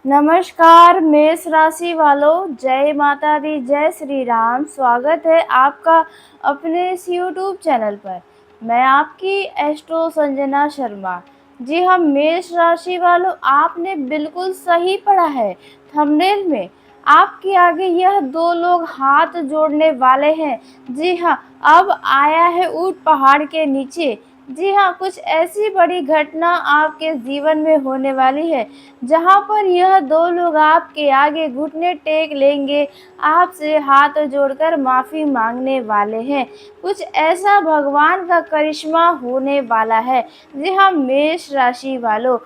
नमस्कार मेष राशि वालों, जय माता दी, जय श्री राम। स्वागत है आपका अपने इस यूट्यूब चैनल पर। मैं आपकी एस्ट्रो संजना शर्मा। जी हाँ मेष राशि वालों, आपने बिल्कुल सही पढ़ा है। थंबनेल में आपके आगे यह दो लोग हाथ जोड़ने वाले हैं। जी हाँ, अब आया है ऊंट पहाड़ के नीचे। जी हाँ, कुछ ऐसी बड़ी घटना आपके जीवन में होने वाली है जहाँ पर यह दो लोग आपके आगे घुटने टेक लेंगे, आपसे हाथ जोड़कर माफ़ी मांगने वाले हैं। कुछ ऐसा भगवान का करिश्मा होने वाला है। जी हाँ मेष राशि वालों,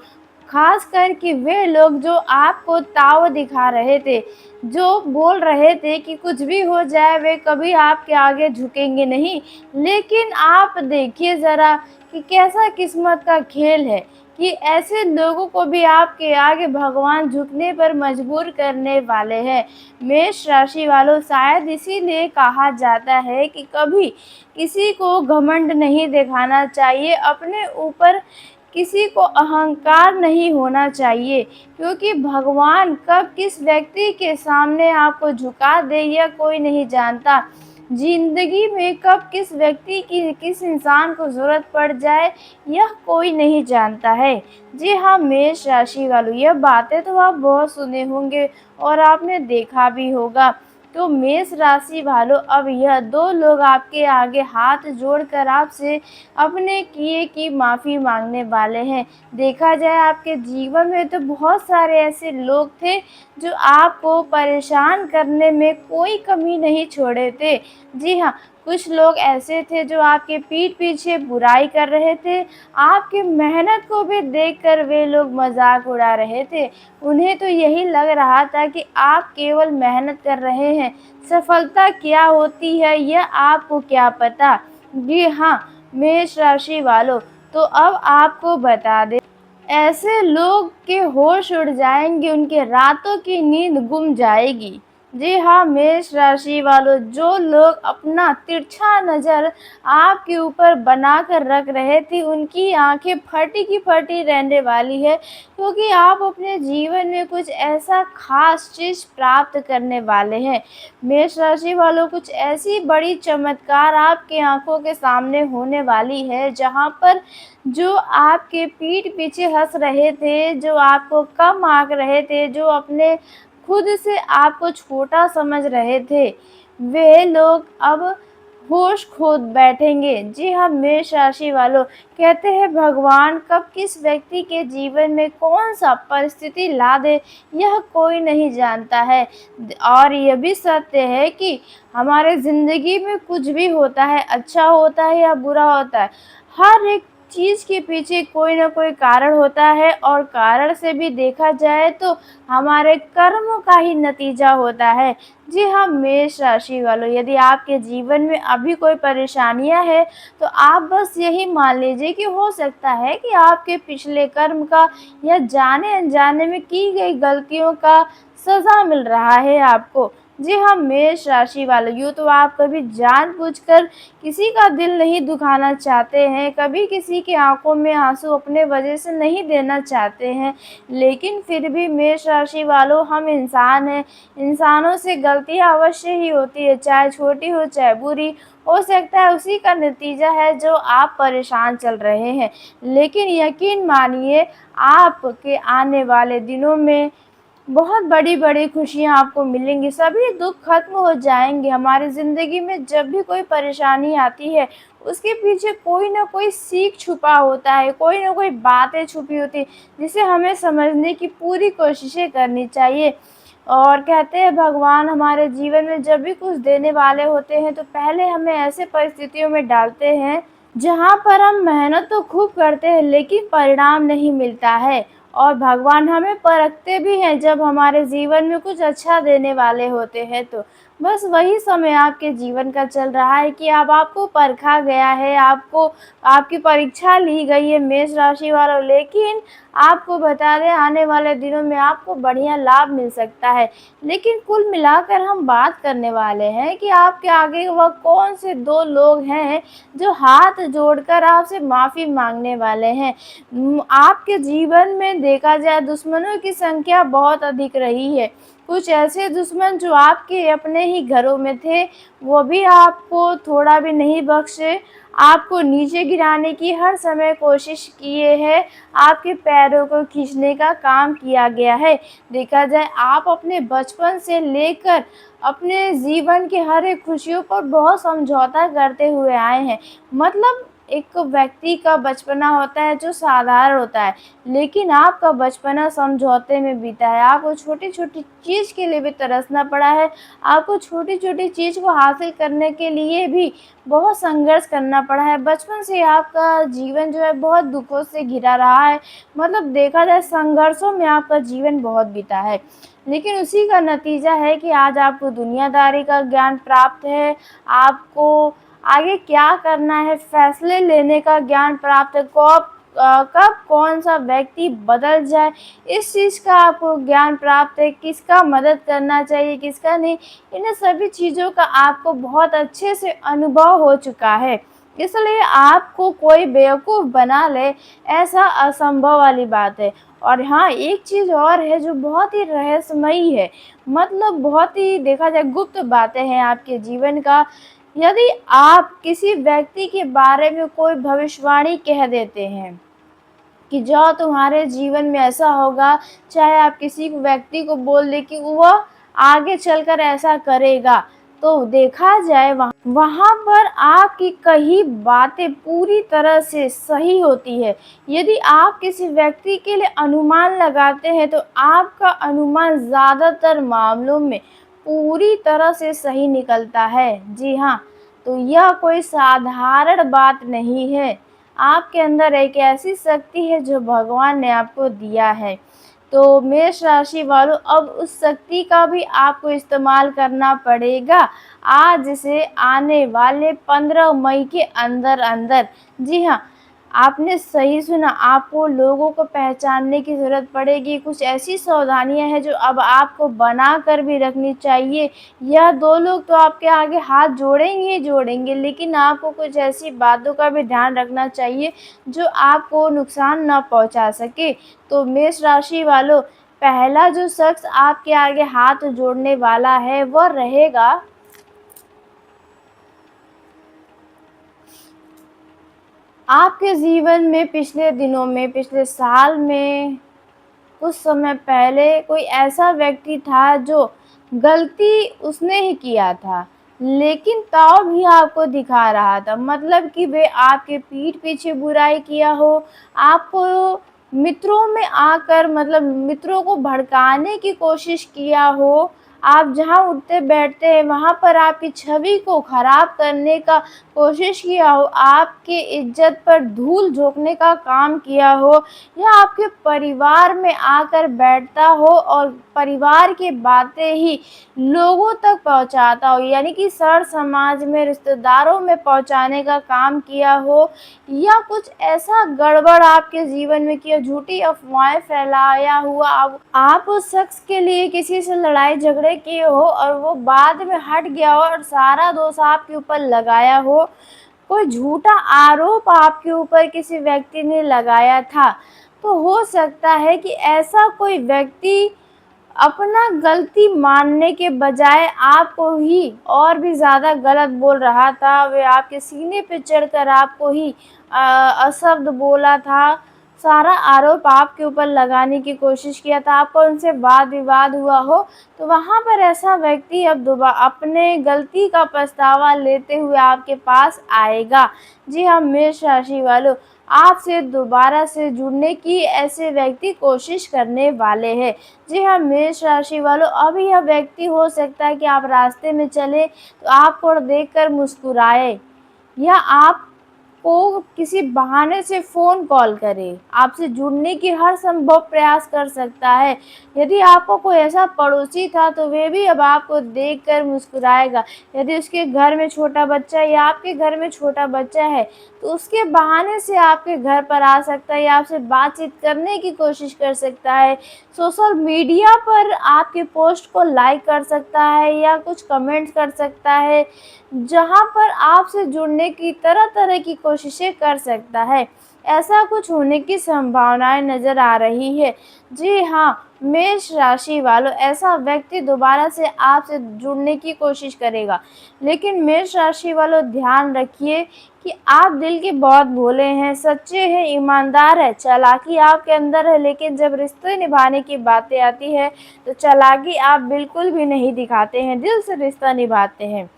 खास कर कि वे लोग जो आपको ताव दिखा रहे थे, जो बोल रहे थे कि कुछ भी हो जाए वे कभी आपके आगे झुकेंगे नहीं। लेकिन आप देखिए ज़रा कि कैसा किस्मत का खेल है कि ऐसे लोगों को भी आपके आगे भगवान झुकने पर मजबूर करने वाले हैं। मेष राशि वालों, शायद इसीलिए कहा जाता है कि कभी किसी को घमंड नहीं दिखाना चाहिए, अपने ऊपर किसी को अहंकार नहीं होना चाहिए, क्योंकि भगवान कब किस व्यक्ति के सामने आपको झुका दे यह कोई नहीं जानता। जिंदगी में कब किस व्यक्ति की किस इंसान को ज़रूरत पड़ जाए यह कोई नहीं जानता है। जी हाँ मेष राशि वालों, यह बातें तो आप बहुत सुने होंगे और आपने देखा भी होगा। तो मेष राशि वालों, अब यह दो लोग आपके आगे हाथ जोड़कर आपसे अपने किए की माफ़ी मांगने वाले हैं। देखा जाए आपके जीवन में तो बहुत सारे ऐसे लोग थे जो आपको परेशान करने में कोई कमी नहीं छोड़े थे। जी हाँ, कुछ लोग ऐसे थे जो आपके पीठ पीछे बुराई कर रहे थे, आपकी मेहनत को भी देखकर वे लोग मजाक उड़ा रहे थे। उन्हें तो यही लग रहा था कि आप केवल मेहनत कर रहे हैं, सफलता क्या होती है यह आपको क्या पता। जी हाँ मेष राशि वालों, तो अब आपको बता दें, ऐसे लोग के होश उड़ जाएंगे, उनके रातों की नींद गुम जाएगी। जी हाँ मेष राशि वालों, जो लोग अपना तिरछा नज़र आपके ऊपर बनाकर रख रहे थे उनकी आंखें फटी की फटी रहने वाली है, क्योंकि आप अपने जीवन में कुछ ऐसा खास चीज़ प्राप्त करने वाले हैं। मेष राशि वालों, कुछ ऐसी बड़ी चमत्कार आपके आंखों के सामने होने वाली है जहाँ पर जो आपके पीठ पीछे हँस रहे थे, जो आपको कम आँक रहे थे, जो अपने खुद से आपको छोटा समझ रहे थे, वे लोग अब होश खो बैठेंगे। जी हाँ मेष राशि वालों, कहते हैं भगवान कब किस व्यक्ति के जीवन में कौन सा परिस्थिति ला दे यह कोई नहीं जानता है। और यह भी सत्य है कि हमारे ज़िंदगी में कुछ भी होता है, अच्छा होता है या बुरा होता है, हर एक चीज़ के पीछे कोई ना कोई कारण होता है, और कारण से भी देखा जाए तो हमारे कर्मों का ही नतीजा होता है। जी हाँ मेष राशि वालों, यदि आपके जीवन में अभी कोई परेशानियां हैं तो आप बस यही मान लीजिए कि हो सकता है कि आपके पिछले कर्म का या जाने अनजाने में की गई गलतियों का सज़ा मिल रहा है आपको। जी हाँ मेष राशि वालों, यूँ तो आप कभी जानबूझकर किसी का दिल नहीं दुखाना चाहते हैं, कभी किसी की आंखों में आंसू अपने वजह से नहीं देना चाहते हैं, लेकिन फिर भी मेष राशि वालों, हम इंसान हैं, इंसानों से गलतियां अवश्य ही होती है, चाहे छोटी हो चाहे बुरी। हो सकता है उसी का नतीजा है जो आप परेशान चल रहे हैं, लेकिन यकीन मानिए आपके आने वाले दिनों में बहुत बड़ी-बड़ी खुशियाँ आपको मिलेंगी, सभी दुःख खत्म हो जाएँगे। हमारी ज़िंदगी में जब भी कोई परेशानी आती है, उसके पीछे कोई न कोई सीख छुपा होता है, कोई न कोई बातें छुपी होती हैं, जिसे हमें समझने की पूरी कोशिशें करनी चाहिए। और कहते हैं भगवान हमारे जीवन में जब भी कुछ देने वाले होते हैं, तो पहले हमें ऐसे परिस्थितियों में डालते हैं, जहाँ पर हम मेहनत तो खूब करते हैं लेकिन परिणाम नहीं मिलता है। और भगवान हमें परखते भी हैं जब हमारे जीवन में कुछ अच्छा देने वाले होते हैं तो। बस वही समय आपके जीवन का चल रहा है कि अब आपको परखा गया है, आपको आपकी परीक्षा ली गई है मेष राशि वालों, लेकिन आपको बता दें आने वाले दिनों में आपको बढ़िया लाभ मिल सकता है। लेकिन कुल मिलाकर हम बात करने वाले हैं कि आपके आगे वह कौन से 2 लोग हैं जो हाथ जोड़कर आपसे माफ़ी माँगने वाले हैं। आपके जीवन में देखा जाए दुश्मनों की संख्या बहुत अधिक रही है। कुछ ऐसे दुश्मन जो आपके अपने ही घरों में थे, वो भी आपको थोड़ा भी नहीं बख्शे, आपको नीचे गिराने की हर समय कोशिश किए हैं, आपके पैरों को खींचने का काम किया गया है। देखा जाए आप अपने बचपन से लेकर अपने जीवन की हर एक खुशियों पर बहुत समझौता करते हुए आए हैं। मतलब एक व्यक्ति का बचपना होता है जो साधारण होता है, लेकिन आपका बचपना समझौते में बीता है। आपको छोटी-छोटी चीज़ के लिए भी तरसना पड़ा है, आपको छोटी-छोटी चीज़ को हासिल करने के लिए भी बहुत संघर्ष करना पड़ा है। बचपन से आपका जीवन जो है बहुत दुखों से घिरा रहा है, मतलब देखा जाए संघर्षों में आपका जीवन बहुत बीता है। लेकिन उसी का नतीजा है कि आज आपको दुनियादारी का ज्ञान प्राप्त है, आपको आगे क्या करना है, फैसले लेने का ज्ञान प्राप्त है, कब कौन-सा व्यक्ति बदल जाए, इस चीज़ का आपको ज्ञान प्राप्त है, किसका मदद करना चाहिए, किसका नहीं, इन सभी चीज़ों का आपको बहुत अच्छे से अनुभव हो चुका है। इसलिए आपको कोई बेवकूफ़ बना ले, ऐसा असंभव वाली बात है। और हाँ, एक चीज़ और है जो बहुत ही रहस्यमयी है, मतलब बहुत ही देखा जाए गुप्त बातें हैं आपके जीवन का। यदि आप किसी व्यक्ति के बारे में कोई भविष्यवाणी कह देते हैं कि जो तुम्हारे जीवन में ऐसा होगा, चाहे आप किसी व्यक्ति को बोल दें कि वह आगे चलकर ऐसा करेगा, तो देखा जाए वहाँ पर आपकी कही बातें पूरी तरह से सही होती है। यदि आप किसी व्यक्ति के लिए अनुमान लगाते हैं, तो आपका अनुमान ज़्यादातर मामलों में पूरी तरह से सही निकलता है। जी हाँ, तो यह कोई साधारण बात नहीं है। आपके अंदर एक ऐसी शक्ति है जो भगवान ने आपको दिया है। तो मेष राशि वालों, अब उस शक्ति का भी आपको इस्तेमाल करना पड़ेगा आज से आने वाले 15 मई के अंदर-अंदर। जी हाँ, आपने सही सुना, आपको लोगों को पहचानने की ज़रूरत पड़ेगी। कुछ ऐसी सावधानियाँ हैं जो अब आपको बना कर भी रखनी चाहिए। यह 2 लोग तो आपके आगे हाथ जोड़ेंगे ही जोड़ेंगे, लेकिन आपको कुछ ऐसी बातों का भी ध्यान रखना चाहिए जो आपको नुकसान ना पहुँचा सके। तो मेष राशि वालों, पहला जो शख्स आपके आगे हाथ जोड़ने वाला है, वह रहेगा आपके जीवन में पिछले दिनों में, पिछले साल में, कुछ समय पहले कोई ऐसा व्यक्ति था जो गलती उसने ही किया था, लेकिन ताव भी आपको दिखा रहा था। मतलब कि वे आपके पीठ पीछे बुराई किया हो, आपको मित्रों में आकर मतलब मित्रों को भड़काने की कोशिश किया हो, आप जहाँ उठते-बैठते हैं वहाँ पर आपकी छवि को खराब करने का कोशिश किया हो, आपके इज़्ज़त पर धूल झोंकने का काम किया हो, या आपके परिवार में आकर बैठता हो और परिवार की बातें ही लोगों तक पहुँचाता हो, यानी कि सर समाज में, रिश्तेदारों में पहुँचाने का काम किया हो, या कुछ ऐसा गड़बड़ आपके जीवन में किया, झूठी अफ़वाहें फैलाया हुआ आप उस शख्स के लिए किसी से लड़ाई झगड़े किए हो और वो बाद में हट गया हो और सारा दोष आपके ऊपर लगाया हो, कोई झूठा आरोप आपके ऊपर किसी व्यक्ति ने लगाया था, तो हो सकता है कि ऐसा कोई व्यक्ति अपना गलती मानने के बजाय आपको ही और भी ज़्यादा गलत बोल रहा था। वे आपके सीने पे चढ़कर आपको ही अशब्द बोला था, सारा आरोप आपके ऊपर लगाने की कोशिश किया था, आपका उनसे वाद-विवाद हुआ हो, तो वहाँ पर ऐसा व्यक्ति अब अपने गलती का पछतावा लेते हुए आपके पास आएगा। जी हाँ, मेष राशि वालों, आपसे दोबारा से जुड़ने की ऐसे व्यक्ति कोशिश करने वाले हैं। जी हाँ, मेष राशि वालों, अब यह व्यक्ति हो सकता है कि आप रास्ते में चलें तो आपको देखकर मुस्कुराए, या आप को किसी बहाने से फ़ोन कॉल करे, आपसे जुड़ने की हर संभव प्रयास कर सकता है। यदि आपका कोई ऐसा पड़ोसी था तो वह भी अब आपको देखकर मुस्कुराएगा। यदि उसके घर में छोटा बच्चा है या आपके घर में छोटा बच्चा है, तो उसके बहाने से आपके घर पर आ सकता है या आपसे बातचीत करने की कोशिश कर सकता है। सोशल मीडिया पर आपके पोस्ट को लाइक कर सकता है या कुछ कमेंट्स कर सकता है, जहाँ पर आपसे जुड़ने की तरह-तरह की कोशिशें कर सकता है। ऐसा कुछ होने की संभावनाएँ नज़र आ रही है। जी हाँ, मेष राशि वालों, ऐसा व्यक्ति दोबारा से आपसे जुड़ने की कोशिश करेगा। लेकिन मेष राशि वालों, ध्यान रखिए कि आप दिल के बहुत भोले हैं, सच्चे हैं, ईमानदार हैं, चालाकी आपके अंदर है, लेकिन जब रिश्ते निभाने की बातें आती है, तो चालाकी आप बिल्कुल भी नहीं दिखाते हैं, दिल से रिश्ता निभाते हैं।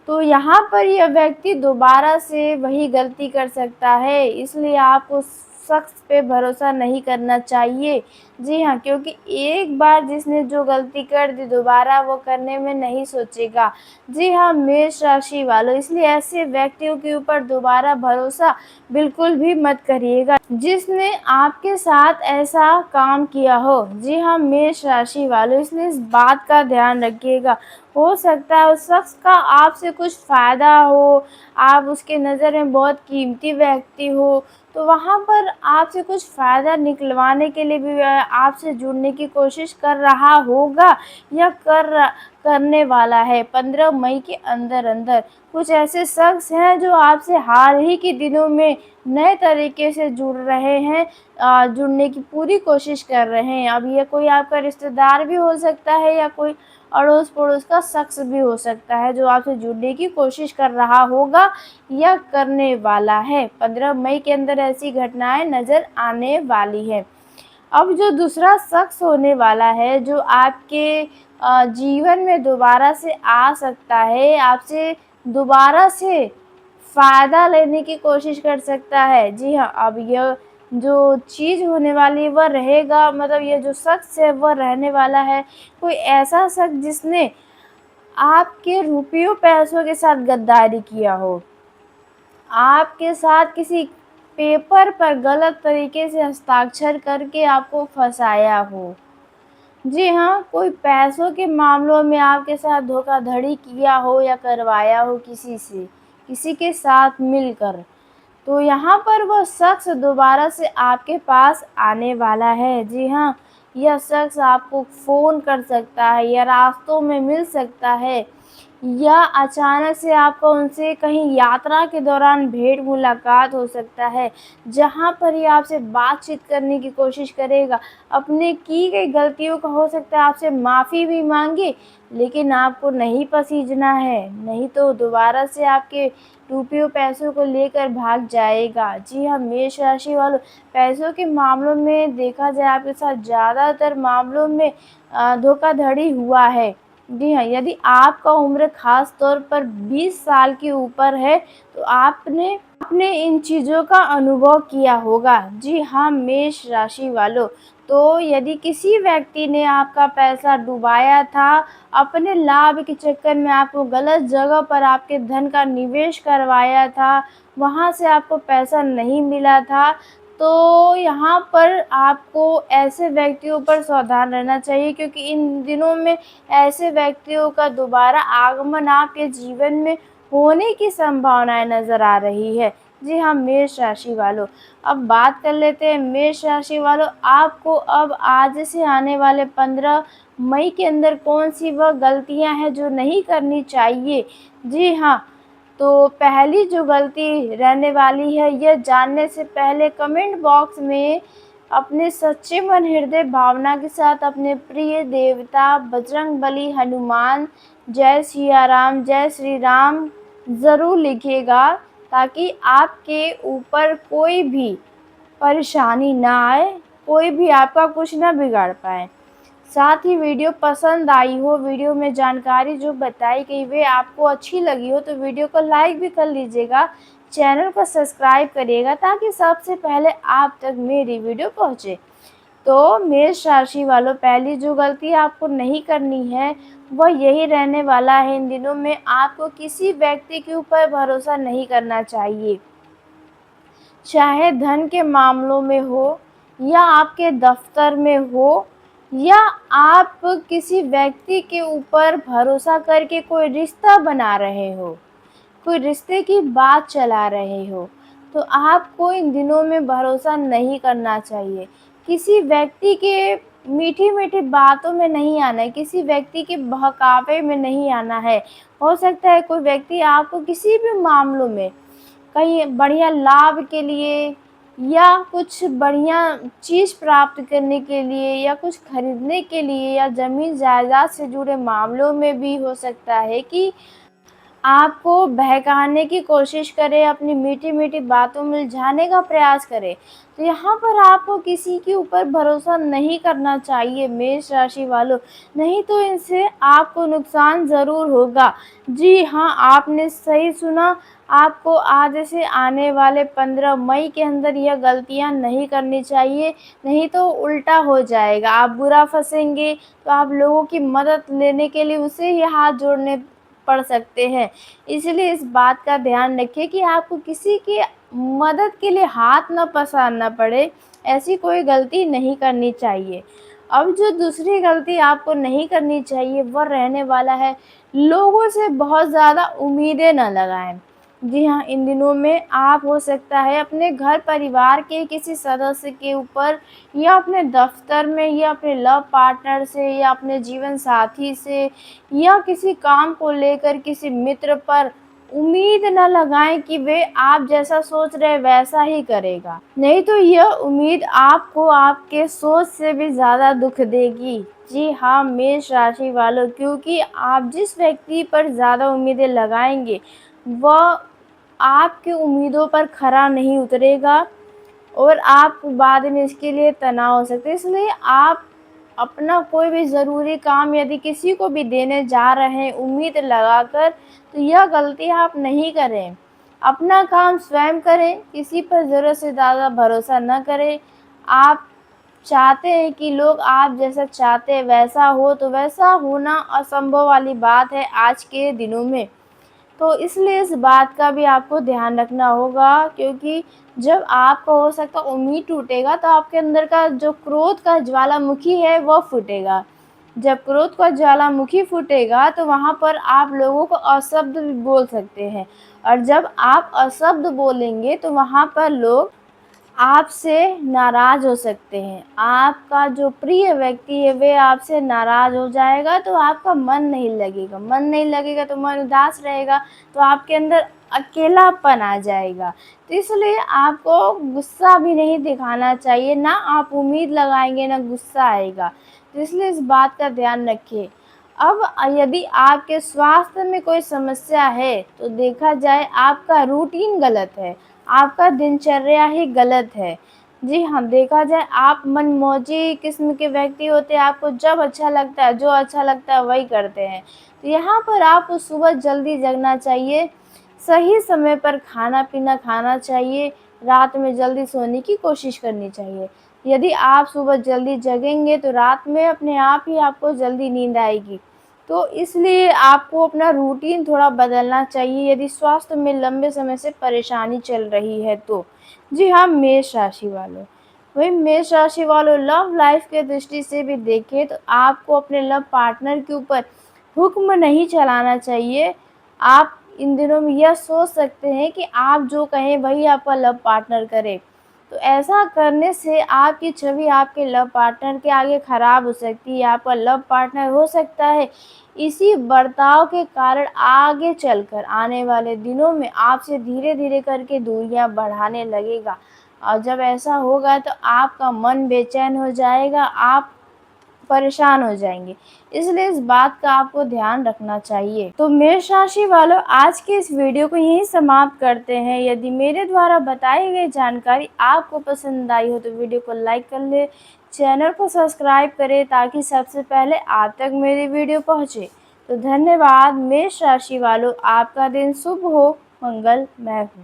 तो यहाँ पर यह व्यक्ति दोबारा से वही गलती कर सकता है, इसलिए आपको उस शख्स पे भरोसा नहीं करना चाहिए। जी हाँ, क्योंकि एक बार जिसने जो गलती कर दी, दोबारा वो करने में नहीं सोचेगा। जी हाँ, मेष राशि वालों, इसलिए ऐसे व्यक्तियों के ऊपर दोबारा भरोसा बिल्कुल भी मत करिएगा, जिसने आपके साथ ऐसा काम किया हो। जी हाँ, मेष राशि वालों, इसलिए इस बात का ध्यान रखिएगा। हो सकता है उस शख्स का आपसे कुछ फ़ायदा हो, आप उसके नज़र में बहुत कीमती व्यक्ति हो, तो वहाँ पर आपसे कुछ फ़ायदा निकलवाने के लिए भी वह आपसे जुड़ने की कोशिश कर रहा होगा या करने वाला है 15 मई के अंदर-अंदर। कुछ ऐसे शख्स हैं जो आपसे हाल ही के दिनों में नए तरीके से जुड़ रहे हैं, जुड़ने की पूरी कोशिश कर रहे हैं। अब ये कोई आपका रिश्तेदार भी हो सकता है या कोई अड़ोस-पड़ोस का शख्स भी हो सकता है जो आपसे जुड़ने की कोशिश कर रहा होगा या करने वाला है। 15 मई के अंदर ऐसी घटनाएँ नज़र आने वाली हैं। अब जो दूसरा शख्स होने वाला है, जो आपके जीवन में दोबारा से आ सकता है, आपसे दोबारा से फ़ायदा लेने की कोशिश कर सकता है। जी हाँ, अब यह जो चीज़ होने वाली है वह रहेगा, मतलब ये जो शख्स है वह रहने वाला है कोई ऐसा शख्स जिसने आपके रुपयों पैसों के साथ गद्दारी किया हो। आपके साथ किसी पेपर पर गलत तरीके से हस्ताक्षर करके आपको फँसाया हो। जी हाँ, कोई पैसों के मामलों में आपके साथ धोखाधड़ी किया हो या करवाया हो किसी से, किसी के साथ मिलकर। तो यहाँ पर वो शख्स दोबारा से आपके पास आने वाला है। जी हाँ, यह शख्स आपको फ़ोन कर सकता है या रास्तों में मिल सकता है या अचानक से आपको उनसे कहीं यात्रा के दौरान भेंट-मुलाकात हो सकता है, जहाँ पर ये आपसे बातचीत करने की कोशिश करेगा। अपने की गई गलतियों का हो सकता है आपसे माफ़ी भी माँगे, लेकिन आपको नहीं पसीजना है, नहीं तो दोबारा से आपके रुपयों पैसों को लेकर भाग जाएगा। जी हाँ, मेष राशि वालों, पैसों के मामलों में देखा जाए आपके साथ ज़्यादातर मामलों में धोखाधड़ी हुआ है। जी हाँ, यदि आपका उम्र ख़ास तौर पर 20 साल के ऊपर है, तो आपने इन चीज़ों का अनुभव किया होगा। जी हाँ, मेष राशि वालों, तो यदि किसी व्यक्ति ने आपका पैसा डुबाया था, अपने लाभ के चक्कर में आपको गलत जगह पर आपके धन का निवेश करवाया था, वहाँ से आपको पैसा नहीं मिला था, तो यहाँ पर आपको ऐसे व्यक्तियों पर सावधान रहना चाहिए, क्योंकि इन दिनों में ऐसे व्यक्तियों का दोबारा आगमन आपके जीवन में होने की संभावनाएँ नज़र आ रही है। जी हाँ, मेष राशि वालों, अब बात कर लेते हैं मेष राशि वालों, आपको अब आज से आने वाले 15 मई के अंदर कौन-सी वह गलतियाँ हैं जो नहीं करनी चाहिए। जी हाँ, तो पहली जो गलती रहने वाली है, यह जानने से पहले कमेंट बॉक्स में अपने सच्चे मन हृदय भावना के साथ अपने प्रिय देवता बजरंगबली, हनुमान, जय सिया राम, जय श्री राम ज़रूर लिखिएगा, ताकि आपके ऊपर कोई भी परेशानी ना आए, कोई भी आपका कुछ ना बिगाड़ पाए। साथ ही वीडियो पसंद आई हो, वीडियो में जानकारी जो बताई गई वे आपको अच्छी लगी हो, तो वीडियो को लाइक भी कर लीजिएगा, चैनल को सब्सक्राइब करिएगा, ताकि सबसे पहले आप तक मेरी वीडियो पहुँचे। तो मेष राशि वालों, पहली जो गलती आपको नहीं करनी है, वह यही रहने वाला है इन दिनों में आपको किसी व्यक्ति के ऊपर भरोसा नहीं करना चाहिए। चाहे धन के मामलों में हो या आपके दफ्तर में हो या आप किसी व्यक्ति के ऊपर भरोसा करके कोई रिश्ता बना रहे हो, कोई रिश्ते की बात चला रहे हो, तो आपको इन दिनों में भरोसा नहीं करना चाहिए। किसी व्यक्ति के मीठी-मीठी बातों में नहीं आना है, किसी व्यक्ति के बहकावे में नहीं आना है। हो सकता है कोई व्यक्ति आपको किसी भी मामलों में कहीं बढ़िया लाभ के लिए या कुछ बढ़िया चीज़ प्राप्त करने के लिए या कुछ खरीदने के लिए या ज़मीन जायदाद से जुड़े मामलों में भी हो सकता है कि आपको बहकाने की कोशिश करे, अपनी मीठी-मीठी बातों में उलझाने का प्रयास करे। तो यहाँ पर आपको किसी के ऊपर भरोसा नहीं करना चाहिए मेष राशि वालों, नहीं तो इनसे आपको नुकसान ज़रूर होगा। जी हाँ, आपने सही सुना, आपको आज से आने वाले 15 मई के अंदर यह गलतियाँ नहीं करनी चाहिए, नहीं तो उल्टा हो जाएगा। आप बुरा फँसेंगे, तो आप लोगों की मदद लेने के लिए उसे ही हाथ जोड़ने पड़ सकते हैं। इसलिए इस बात का ध्यान रखिए कि आपको किसी की मदद के लिए हाथ ना पसारना पड़े, ऐसी कोई गलती नहीं करनी चाहिए। अब जो दूसरी गलती आपको नहीं करनी चाहिए वह रहने वाला है, लोगों से बहुत ज़्यादा उम्मीदें ना लगाएँ। जी हाँ, इन दिनों में आप हो सकता है अपने घर परिवार के किसी सदस्य के ऊपर या अपने दफ़्तर में या अपने लव पार्टनर से या अपने जीवन साथी से या किसी काम को लेकर किसी मित्र पर उम्मीद न लगाएँ कि वे आप जैसा सोच रहे वैसा ही करेगा। नहीं तो यह उम्मीद आपको आपके सोच से भी ज़्यादा दुःख देगी। जी हाँ, मेष राशि वालों, क्योंकि आप जिस व्यक्ति पर ज़्यादा उम्मीदें लगाएँगे, वह आपकी उम्मीदों पर खरा नहीं उतरेगा और आप बाद में इसके लिए तनाव हो सकते हैं। इसलिए आप अपना कोई भी ज़रूरी काम यदि किसी को भी देने जा रहे हैं उम्मीद लगाकर, तो यह गलती आप नहीं करें। अपना काम स्वयं करें, किसी पर ज़रूरत से ज़्यादा भरोसा न करें। आप चाहते हैं कि लोग आप जैसा चाहते हैं वैसा हो, तो वैसा होना असंभव वाली बात है आज के दिनों में। तो इसलिए इस बात का भी आपको ध्यान रखना होगा, क्योंकि जब आपका हो सकता है उम्मीद टूटेगा तो आपके अंदर का जो क्रोध का ज्वालामुखी है वो फूटेगा। जब क्रोध का ज्वालामुखी फूटेगा तो वहाँ पर आप लोगों को अशब्द भी बोल सकते हैं और जब आप अशब्द बोलेंगे तो वहाँ पर लोग आपसे नाराज़ हो सकते हैं। आपका जो प्रिय व्यक्ति है वे आपसे नाराज़ हो जाएगा तो आपका मन नहीं लगेगा। मन नहीं लगेगा तो मन उदास रहेगा, तो आपके अंदर अकेलापन आ जाएगा। तो इसलिए आपको गुस्सा भी नहीं दिखाना चाहिए, ना आप उम्मीद लगाएँगे ना गुस्सा आएगा। तो इसलिए इस बात का ध्यान रखिए। अब यदि आपके स्वास्थ्य में कोई समस्या है तो देखा जाए आपका रूटीन गलत है, आपका दिनचर्या ही गलत है। जी हाँ, देखा जाए आप मनमौजी किस्म के व्यक्ति होते हैं, आपको जब अच्छा लगता है, जो अच्छा लगता है वही करते हैं। तो यहाँ पर आपको सुबह जल्दी जगना चाहिए, सही समय पर खाना-पीना खाना चाहिए, रात में जल्दी सोने की कोशिश करनी चाहिए। यदि आप सुबह जल्दी जगेंगे तो रात में अपने आप ही आपको जल्दी नींद आएगी। तो इसलिए आपको अपना रूटीन थोड़ा बदलना चाहिए यदि स्वास्थ्य में लंबे समय से परेशानी चल रही है तो। जी हाँ, मेष राशि वालों। वहीं मेष राशि वालों, लव लाइफ़ के दृष्टि से भी देखें तो आपको अपने लव पार्टनर के ऊपर हुक्म नहीं चलाना चाहिए। आप इन दिनों में यह सोच सकते हैं कि आप जो कहें वही आपका लव पार्टनर करे। तो ऐसा करने से आपकी छवि आपके लव पार्टनर के आगे खराब हो सकती है। आपका लव पार्टनर हो सकता है इसी बर्ताव के कारण आगे चलकर आने वाले दिनों में आपसे धीरे-धीरे करके दूरियां बढ़ाने लगेगा और जब ऐसा होगा तो आपका मन बेचैन हो जाएगा, आप परेशान हो जाएँगे। इसलिए इस बात का आपको ध्यान रखना चाहिए। तो मेष राशि वालों, आज के इस वीडियो को यहीं समाप्त करते हैं। यदि मेरे द्वारा बताई गई जानकारी आपको पसंद आई हो तो वीडियो को लाइक कर लें, चैनल को सब्सक्राइब करें ताकि सबसे पहले आप तक मेरी वीडियो पहुँचे। तो धन्यवाद मेष राशि वालों, आपका दिन शुभ हो, मंगलमय हो।